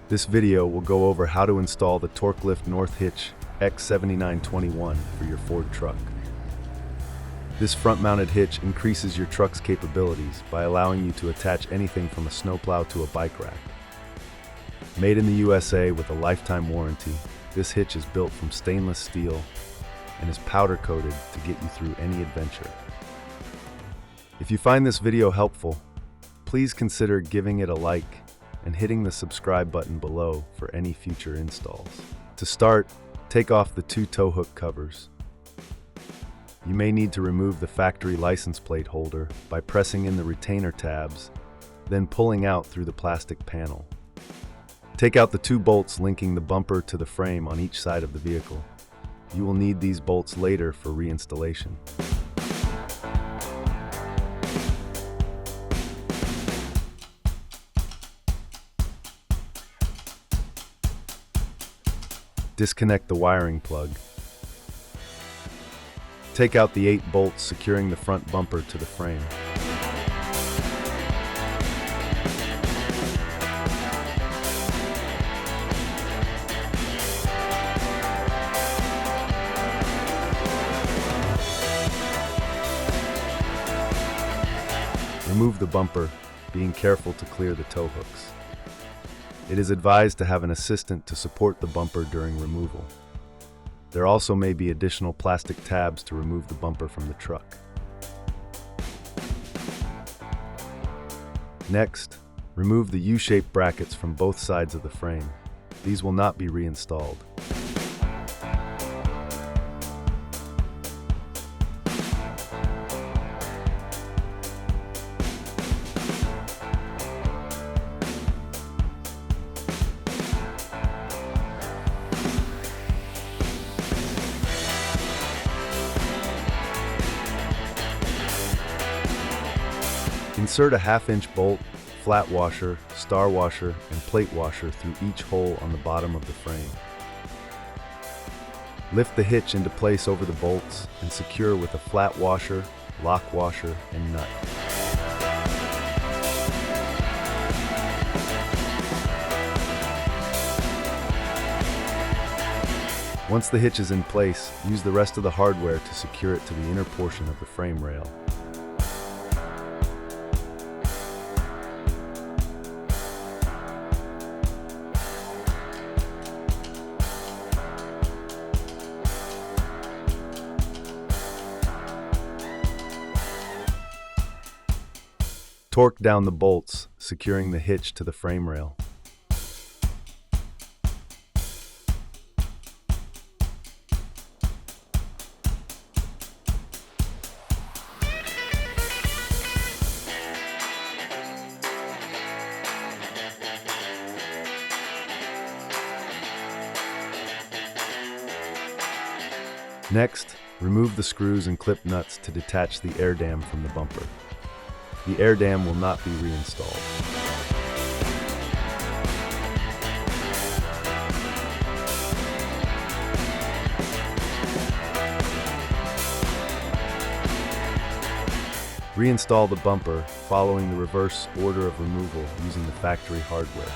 This video will go over how to install the Torklift North Hitch X7921 for your Ford truck. This front-mounted hitch increases your truck's capabilities by allowing you to attach anything from a snowplow to a bike rack. Made in the USA with a lifetime warranty, this hitch is built from stainless steel and is powder-coated to get you through any adventure. If you find this video helpful, please consider giving it a like and hitting the subscribe button below for any future installs. To start, take off the two tow hook covers. You may need to remove the factory license plate holder by pressing in the retainer tabs, then pulling out through the plastic panel. Take out the two bolts linking the bumper to the frame on each side of the vehicle. You will need these bolts later for reinstallation. Disconnect the wiring plug. Take out the 8 bolts securing the front bumper to the frame. Remove the bumper, being careful to clear the tow hooks. It is advised to have an assistant to support the bumper during removal. There also may be additional plastic tabs to remove the bumper from the truck. Next, remove the U-shaped brackets from both sides of the frame. These will not be reinstalled. Insert a 1/2-inch bolt, flat washer, star washer, and plate washer through each hole on the bottom of the frame. Lift the hitch into place over the bolts and secure with a flat washer, lock washer, and nut. Once the hitch is in place, use the rest of the hardware to secure it to the inner portion of the frame rail. Torque down the bolts, securing the hitch to the frame rail. Next, remove the screws and clip nuts to detach the air dam from the bumper. The air dam will not be reinstalled. Reinstall the bumper following the reverse order of removal using the factory hardware.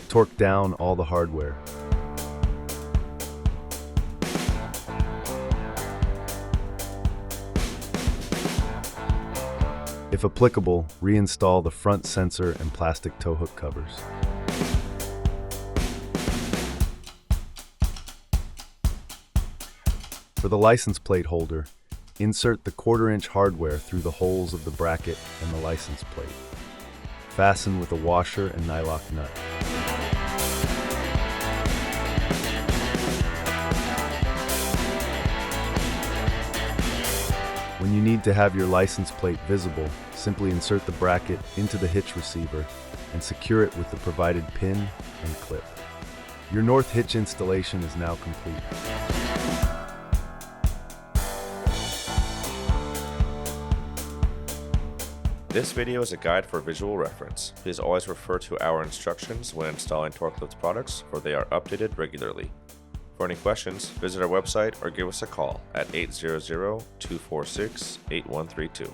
Torque down all the hardware. If applicable, reinstall the front sensor and plastic tow hook covers. For the license plate holder, insert the 1/4-inch hardware through the holes of the bracket and the license plate. Fasten with a washer and nylock nut. When you need to have your license plate visible, simply insert the bracket into the hitch receiver and secure it with the provided pin and clip. Your north hitch installation is now complete. This video is a guide for visual reference. Please always refer to our instructions when installing Torklift products, for they are updated regularly. For any questions, visit our website or give us a call at 800-246-8132.